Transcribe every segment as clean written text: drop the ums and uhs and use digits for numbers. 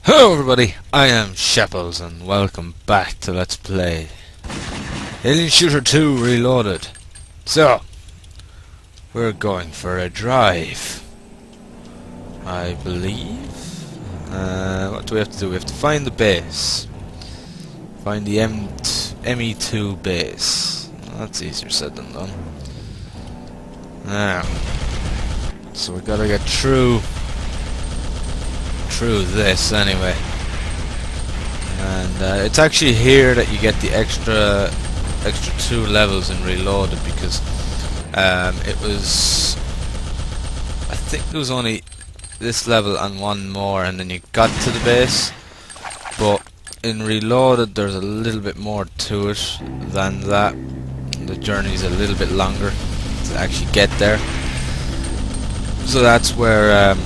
Hello everybody, I am Shapples and welcome back to Let's Play Alien Shooter 2 Reloaded. So, we're going for a drive, I believe. What do we have to do? We have to find the base. Find the ME2 base. That's easier said than done. Now, so we gotta get through this anyway, and it's actually here that you get the extra 2 levels in Reloaded, because it was, I think there was only this level and one more and then you got to the base, but in Reloaded there's a little bit more to it than that. The journey's a little bit longer to actually get there, so that's where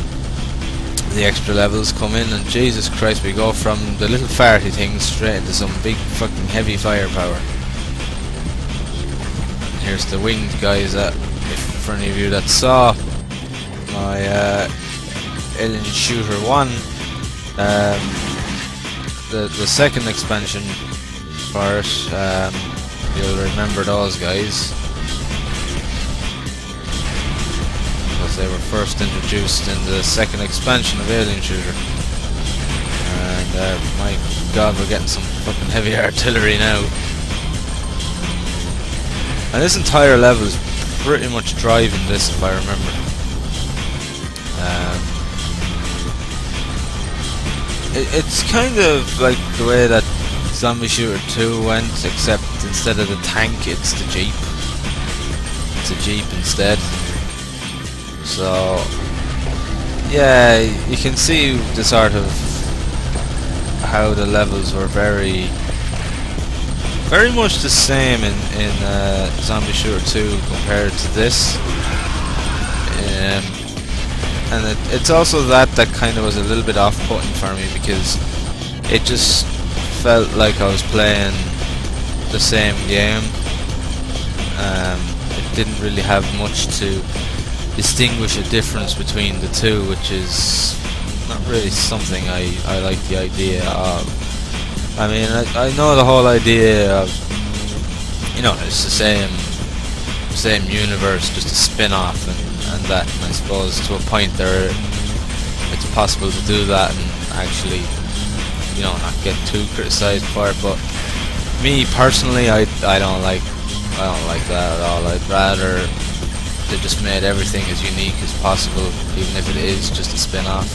the extra levels come in. And Jesus Christ, we go from the little farty things straight into some big fucking heavy firepower. Here's the winged guys that, for any of you that saw my Alien Shooter 1, the second expansion for it, you'll remember those guys, they were first introduced in the second expansion of Alien Shooter. And my god, we're getting some fucking heavy artillery now. And this entire level is pretty much driving this, if I remember. It's kind of like the way that Zombie Shooter 2 went, except instead of the tank, it's the Jeep. It's a Jeep instead. So, yeah, you can see the sort of how the levels were very much the same in Zombie Shooter 2 compared to this. And it's also that kind of was a little bit off-putting for me, because it just felt like I was playing the same game. It didn't really have much to distinguish a difference between the two, which is not really something I like the idea of. I mean, I know the whole idea of, you know, it's the same universe, just a spin-off and that, and I suppose to a point there it's possible to do that and actually, you know, not get too criticised for it. But me personally, I don't like that at all. I'd rather they just made everything as unique as possible, even if it is just a spin-off.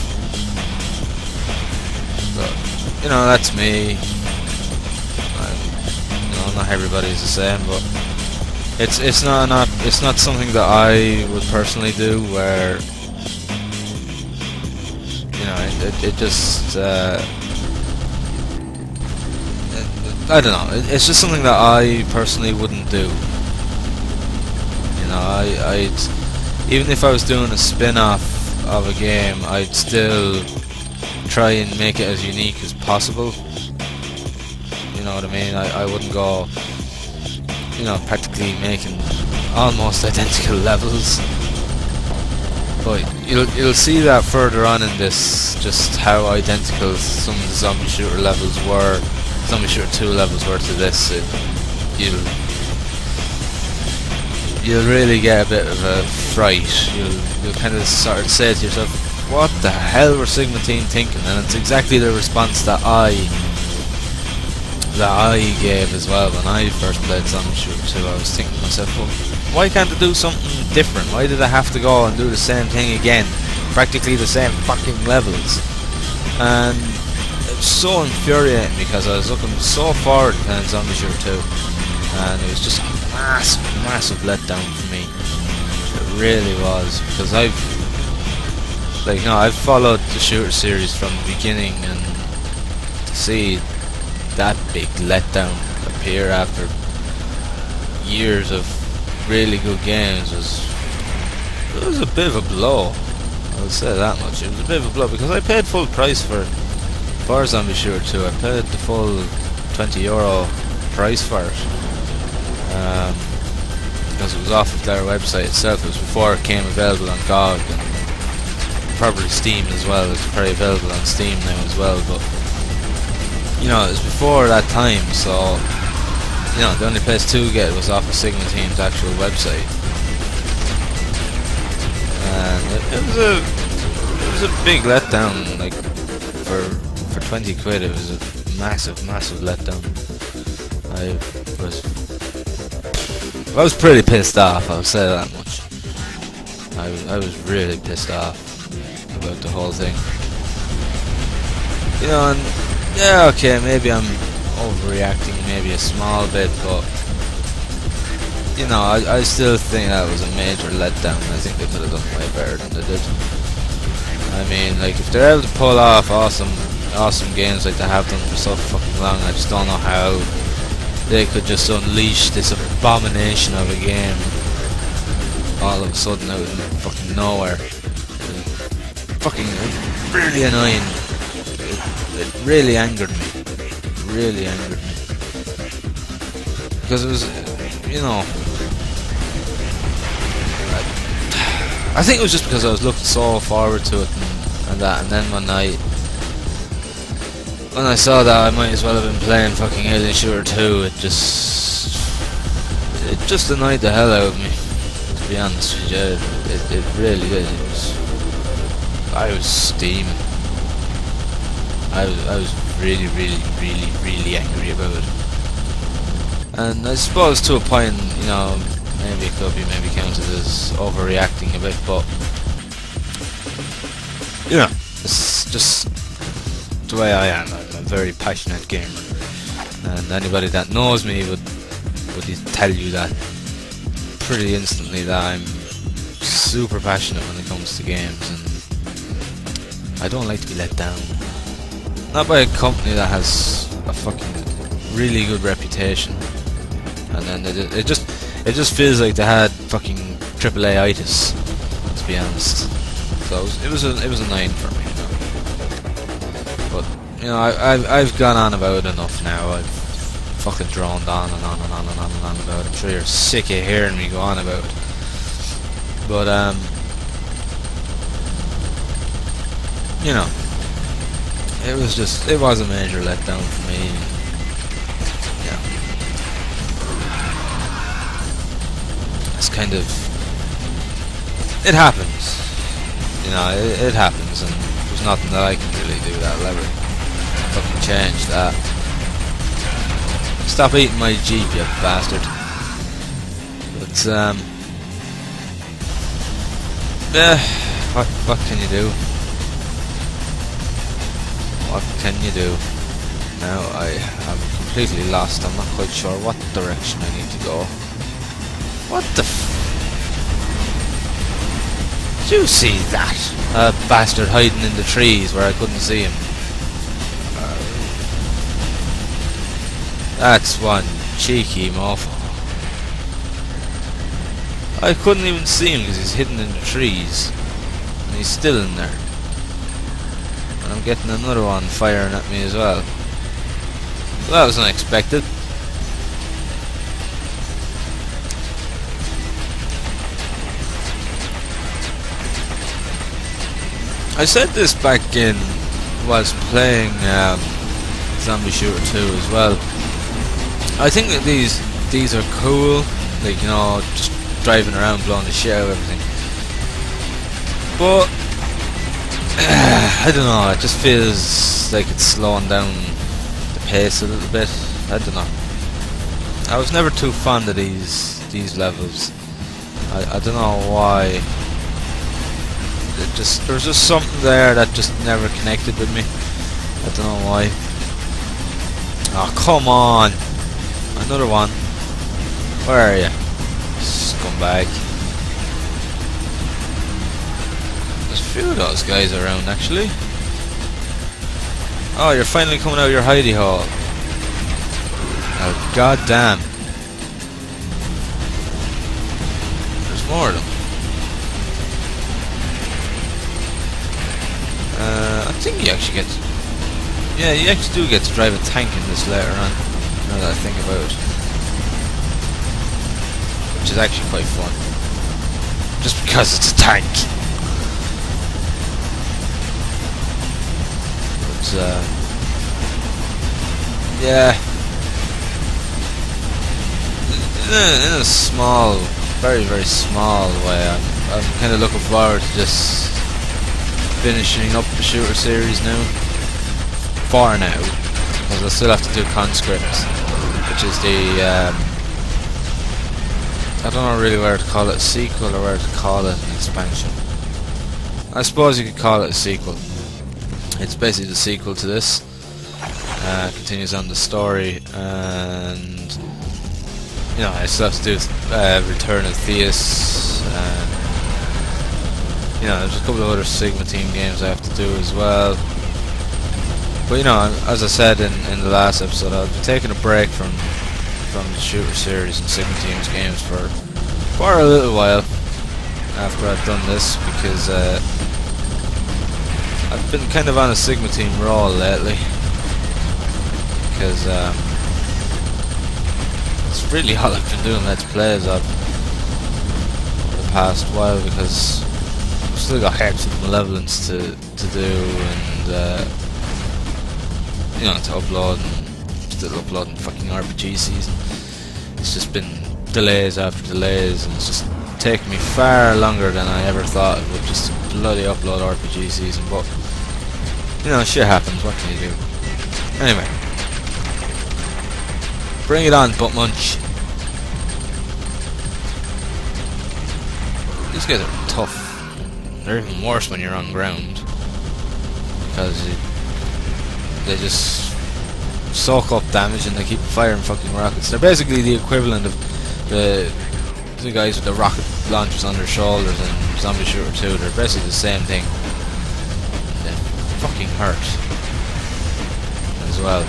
But, you know, that's me. You know, not everybody's the same, but it's not something that I would personally do. Where, you know, it just I don't know. It's just something that I personally wouldn't do. You know, I'd even if I was doing a spin-off of a game, I'd still try and make it as unique as possible. You know what I mean? I wouldn't go, you know, practically making almost identical levels. But you'll see that further on in this, just how identical some of the Zombie Shooter levels were, Zombie Shooter 2 levels were to this. You'll really get a bit of a fright. You'll kind of sort of say to yourself, what the hell were Sigma Team thinking? And it's exactly the response that I gave as well when I first played Zombie Shooter 2. I was thinking to myself, well, why can't they do something different? Why did I have to go and do the same thing again? Practically the same fucking levels. And it was so infuriating, because I was looking so forward to playing Zombie Shooter 2, and it was just massive letdown for me. It really was, because I've followed the shooter series from the beginning, and to see that big letdown appear after years of really good games was a bit of a blow. I'll say that much. It was a bit of a blow, because I paid full price for Zombie Shooter 2. I paid the full €20 price for it. Because it was off of their website itself. It was before it came available on GOG, and probably Steam as well. It's probably available on Steam now as well, but you know, it was before that time, so you know, the only place to get it was off of Sigma Team's actual website. And it was a big letdown. Like for 20 quid, it was a massive letdown. I was pretty pissed off, I'll say that much. I was really pissed off about the whole thing. You know, and yeah, okay, maybe I'm overreacting maybe a small bit, but you know, I still think that was a major letdown. I think they could have done way better than they did. I mean, like, if they're able to pull off awesome games like they have done for so fucking long, I just don't know how they could just unleash this abomination of a game all of a sudden out of fucking nowhere. Fucking really annoying. It really angered me. Really angered me. Because it was, you know, I think it was just because I was looking so forward to it and that, and then when I saw that I might as well have been playing fucking Alien Shooter 2, it just annoyed the hell out of me, to be honest with you. It really did. I was steaming. I was really angry about it. And I suppose to a point, you know, maybe it could be maybe counted as overreacting a bit, but you know, it's just the way I am. I'm a very passionate gamer, and anybody that knows me would tell you that pretty instantly that I'm super passionate when it comes to games, and I don't like to be let down. Not by a company that has a fucking really good reputation, and then it just feels like they had fucking AAA-itis, to be honest. So it was annoying for me. But you know, I've gone on about it enough now. I've fucking droned on and on and on and on and on about it. I'm sure you're sick of hearing me go on about it. But you know, it was a major letdown for me. Yeah, it's kind of, it happens. You know, it happens, and there's nothing that I can really do that'll ever fucking change that. Stop eating my Jeep, you bastard. But yeah, what can you do? What can you do? Now I'm completely lost. I'm not quite sure what direction I need to go. What the Did you see that? A bastard hiding in the trees where I couldn't see him. That's one cheeky mofo. I couldn't even see him because he's hidden in the trees. And he's still in there. And I'm getting another one firing at me as well. Well, that was unexpected. I said this back in was playing Zombie Shooter 2 as well. I think that these are cool, like, you know, just driving around blowing the shit out of everything. But I don't know, it just feels like it's slowing down the pace a little bit. I don't know. I was never too fond of these levels. I don't know why. There's just something there that just never connected with me. I don't know why. Oh, come on! Another one. Where are you, scumbag? There's a few of those guys around, actually. Oh, you're finally coming out of your hidey hole. Oh, goddamn. There's more of them. I think you actually get... Yeah, you actually do get to drive a tank in this later on, now that I think about it. Which is actually quite fun. Just because it's a tank. yeah, in a small, very very small way, I'm kind of looking forward to just finishing up the shooter series now. For now, because I still have to do Conscript, which is the I don't know really where to call it a sequel or where to call it an expansion. I suppose you could call it a sequel. It's basically the sequel to this. Continues on the story, and you know, I still have to do Return of Theus. You know, there's a couple of other Sigma Team games I have to do as well. But you know, as I said in the last episode, I'll be taking a break from the shooter series and Sigma Team's games for a little while after I've done this, because I've been kind of on a Sigma Team roll lately, because it's really all I've been doing Let's Plays of for the past while, because I've still got heaps of malevolence to do, and you know, to upload, and still uploading fucking RPG season. It's just been delays after delays, and it's just taken me far longer than I ever thought it would just bloody upload RPG season. But you know, shit happens. What can you do? Anyway, bring it on, Butt Munch. These guys are tough. They're even worse when you're on ground, because they just soak up damage and they keep firing fucking rockets. They're basically the equivalent of the guys with the rocket launchers on their shoulders in Zombie Shooter 2. They're basically the same thing. They fucking hurt as well.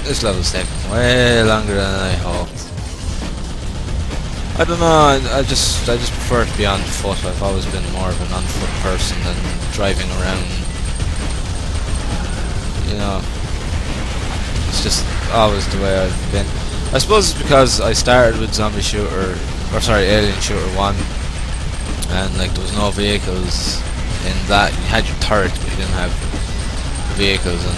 This level's taking way longer than I hoped. I don't know, I just prefer to be on foot. I've always been more of an on foot person than driving around. You know, it's just always the way I've been. I suppose it's because I started with Alien Shooter 1, and like there was no vehicles in that. You had your turret, but you didn't have vehicles, and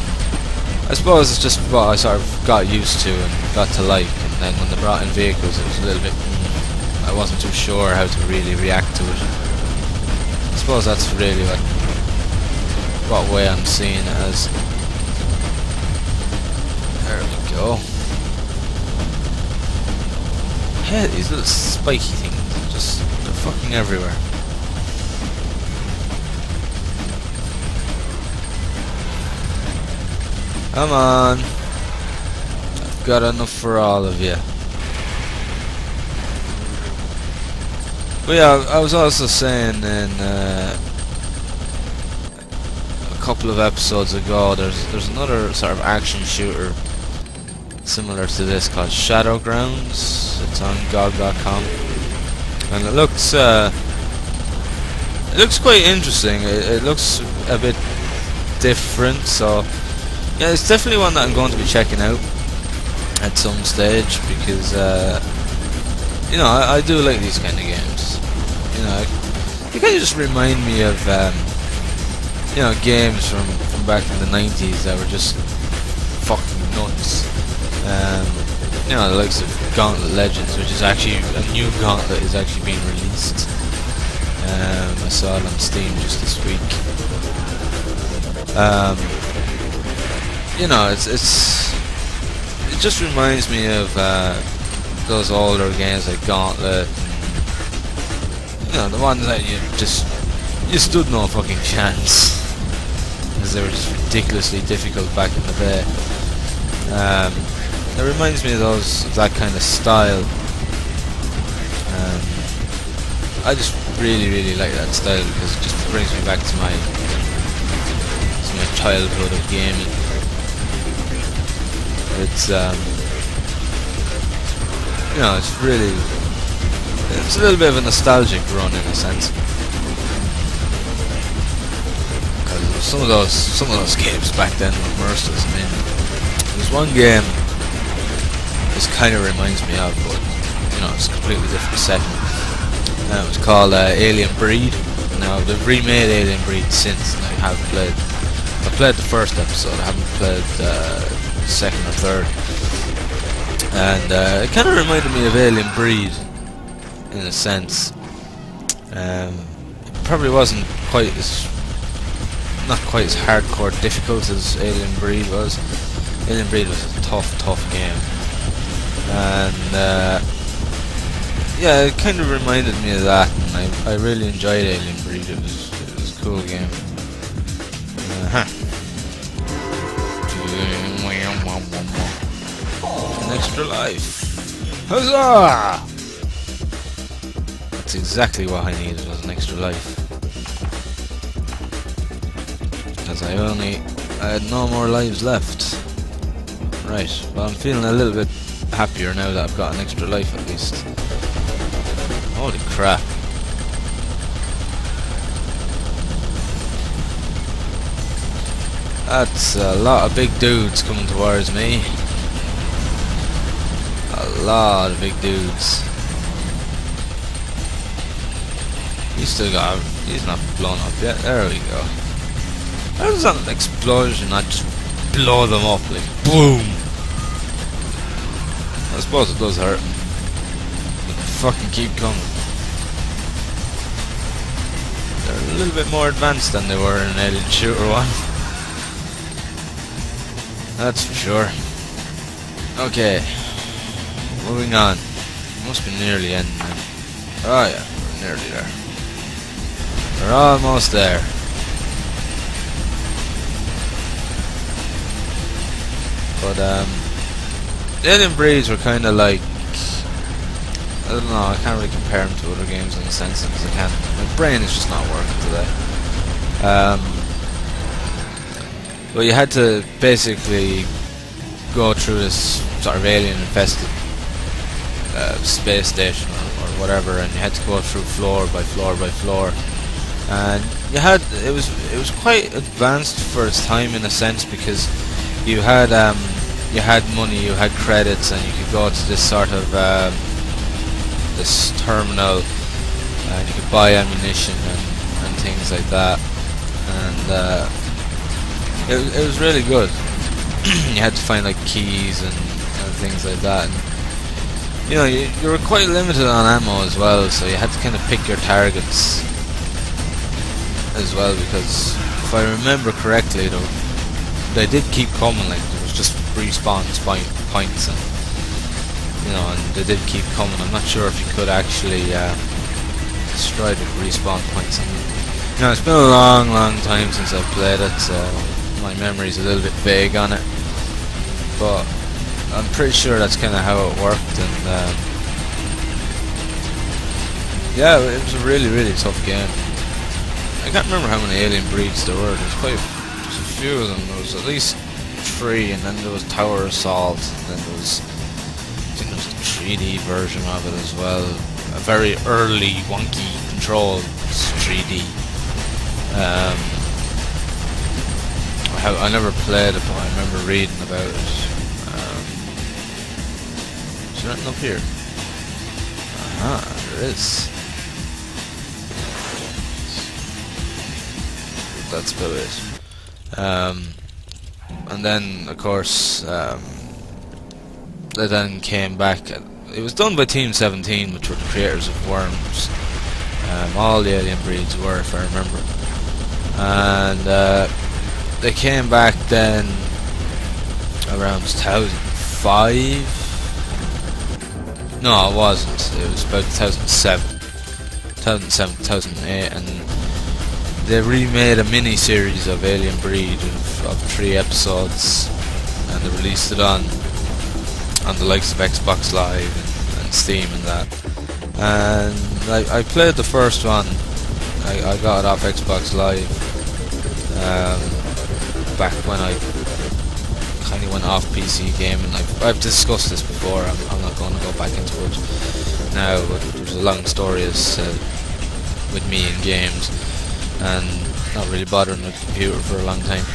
I suppose it's just what I sort of got used to and got to like. And then when they brought in vehicles, it was a little bit. I wasn't too sure how to really react to it. I suppose that's really what way I'm seeing it as. There we go. Yeah, these little spiky things, they're fucking everywhere. Come on. I've got enough for all of you. But yeah, I was also saying in a couple of episodes ago, there's another sort of action shooter similar to this called Shadowgrounds. It's on GOG.com, and it looks quite interesting. It looks a bit different, so yeah, it's definitely one that I'm going to be checking out at some stage, because you know, I do like these kind of games. You know, they kind of just remind me of you know, games from back in the 90s that were just fucking nuts. You know, the likes of Gauntlet Legends, which is actually a new Gauntlet is actually being released. I saw it on Steam just this week. You know, it just reminds me of those older games like Gauntlet. You know, the ones that you stood no fucking chance, because they were just ridiculously difficult back in the day. It reminds me of that kind of style. I just really like that style, because it just brings me back to my childhood of gaming. It's you know, it's a little bit of a nostalgic run in a sense. Because some of those games back then were merciless. I mean, there's one game this kind of reminds me of, but you know, it's a completely different setting. It was called Alien Breed. Now they've remade Alien Breed since, and it have played. I played the first episode. I haven't played the second or third, and it kind of reminded me of Alien Breed in a sense. It probably wasn't quite as not quite as hardcore difficult as Alien Breed was. Alien Breed was a tough game, and yeah, it kind of reminded me of that, and I really enjoyed Alien Breed. It was a cool game. An extra life. Huzzah! That's exactly what I needed, was an extra life. Because I had no more lives left. Right, well, I'm feeling a little bit happier now that I've got an extra life at least. Holy crap. That's a lot of big dudes coming towards me. A lot of big dudes. He's not blown up yet. There we go. How does that explosion not just blow them up like boom? I suppose it does hurt. But fucking keep coming. They're a little bit more advanced than they were in Alien Shooter 1. That's for sure. Okay. Moving on. Must be nearly ending now. Oh yeah, we're nearly there. We're almost there. But the Alien Breeds were kind of like, I don't know, I can't really compare them to other games in the sense because I can't. My brain is just not working today. But you had to basically go through this sort of alien-infested space station or whatever, and you had to go through floor by floor by floor. And it was quite advanced for its time in a sense, because you had money, you had credits, and you could go to this sort of this terminal, and you could buy ammunition and things like that. And it was really good. You had to find like keys and things like that. And, you know, you were quite limited on ammo as well, so you had to kind of pick your targets as well, because if I remember correctly, they did keep coming. Like, there was just respawn points, and you know, and they did keep coming. I'm not sure if you could actually destroy the respawn points. And, you know, it's been a long time since I've played it, so my memory's a little bit vague on it, but I'm pretty sure that's kind of how it worked. And yeah, it was a really tough game. I can't remember how many Alien Breeds there were. There's a few of them. There was at least 3, and then there was Tower Assault, and then there was, I think there was a 3D version of it as well. A very early wonky control 3D. I never played it, but I remember reading about it. Is there anything up here? Aha, there is. That's about it. And then, of course, they then came back. It was done by Team 17, which were the creators of Worms. All the Alien Breeds were, if I remember. And they came back then around 2005. No, it wasn't. It was about 2007, 2008, and they remade a mini-series of Alien Breed of 3 episodes, and they released it on the likes of Xbox Live and Steam and that. And I played the first one. I got it off Xbox Live back when I kind of went off PC gaming. I've discussed this before. I'm not going to go back into it now, but there's a long story with me in games, and not really bothering with the computer for a long time.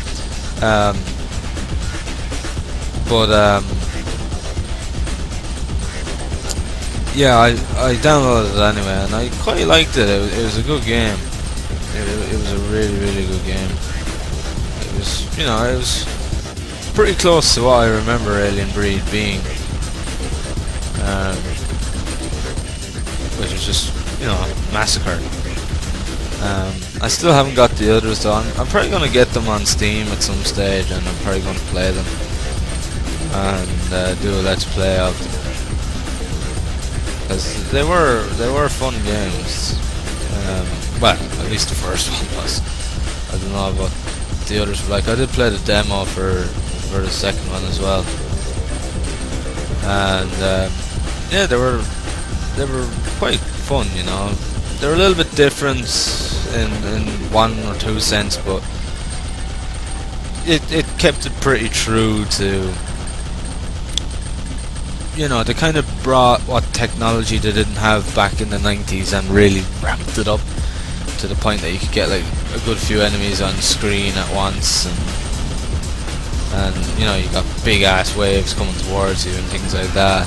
Yeah, I downloaded it anyway, and I quite liked it. It was a good game. It was a really good game. you know, it was pretty close to what I remember Alien Breed being, which was just, you know, massacre. I still haven't got the others though. I'm probably going to get them on Steam at some stage, and I'm probably going to play them and do a let's play of them, because they were fun games. Well, at least the first one was. I don't know about the others. Like, I did play the demo for the second one as well, and yeah, they were quite fun. You know, they were a little bit different in one or two sense, but it kept it pretty true to, you know, they kind of brought what technology they didn't have back in the 90s and really ramped it up to the point that you could get like a good few enemies on screen at once, and you know, you got big ass waves coming towards you and things like that.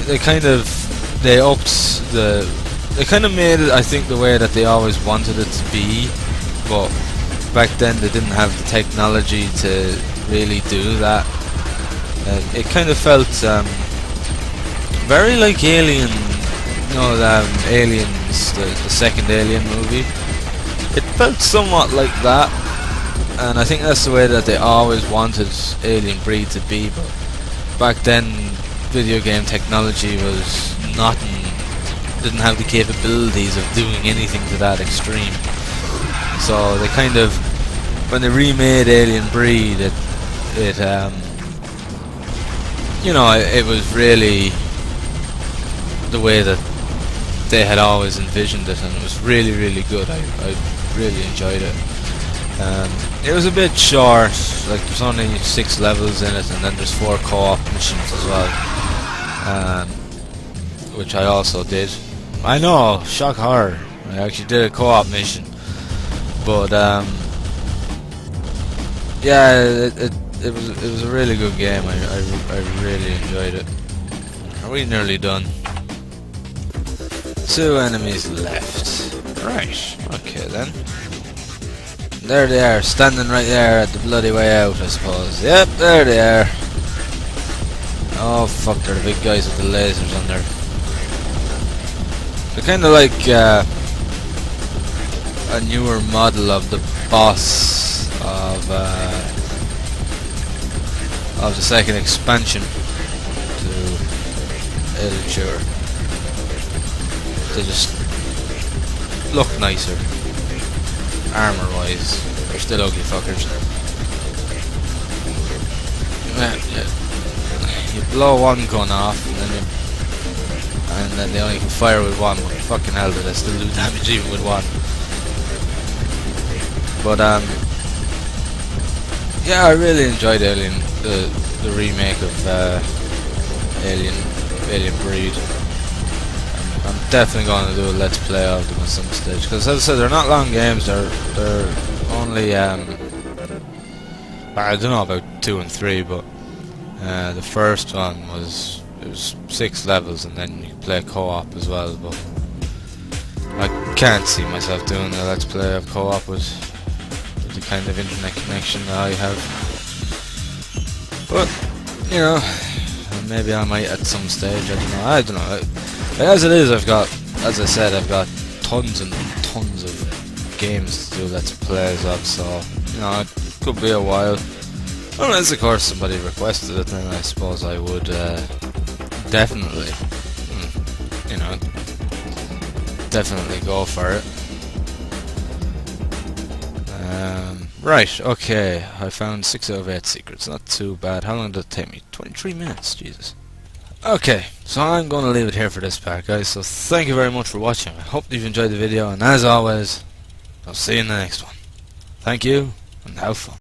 They kind of made it, I think, the way that they always wanted it to be, but back then they didn't have the technology to really do that. It kind of felt very like Alien, you know, Aliens, the second Alien movie. It felt somewhat like that, and I think that's the way that they always wanted Alien Breed to be. But back then, video game technology was nothing, didn't have the capabilities of doing anything to that extreme. So they kind of, when they remade Alien Breed, you know, it was really the way that they had always envisioned it, and it was really, really good. I really enjoyed it. It was a bit short, like there's only 6 levels in it, and then there's 4 co-op missions as well, which I also did. I know, shock horror, I actually did a co-op mission, but yeah, it was a really good game. I really enjoyed it. Are we nearly done? 2 enemies left. Right, okay then. There they are, standing right there at the bloody way out, I suppose. Yep, there they are. Oh fuck, they're the big guys with the lasers on there. They're kind of like a newer model of the boss of the second expansion to Alien Shooter. They just look nicer, armor wise. They're still ugly fuckers. You blow one gun off, and then they only can fire with one. But fucking hell, do they still do damage even with one? But yeah, I really enjoyed Alien, the remake of Alien Breed. I'm definitely going to do a let's play of them at some stage, because as I said, they're not long games. They're only I don't know about 2 and 3, but the first one was 6 levels, and then you can play co-op as well. But I can't see myself doing a let's play of co-op with the kind of internet connection that I have. But you know, maybe I might at some stage. I don't know. As it is, as I said, I've got tons and tons of games to do let's plays of. So you know, it could be a while. Unless, of course, somebody requested it, then I suppose I would definitely, you know, definitely go for it. Right, okay, I found 6 out of 8 secrets, not too bad. How long did it take me? 23 minutes, Jesus. Okay, so I'm going to leave it here for this part, guys, so thank you very much for watching. I hope you've enjoyed the video, and as always, I'll see you in the next one. Thank you, and have fun.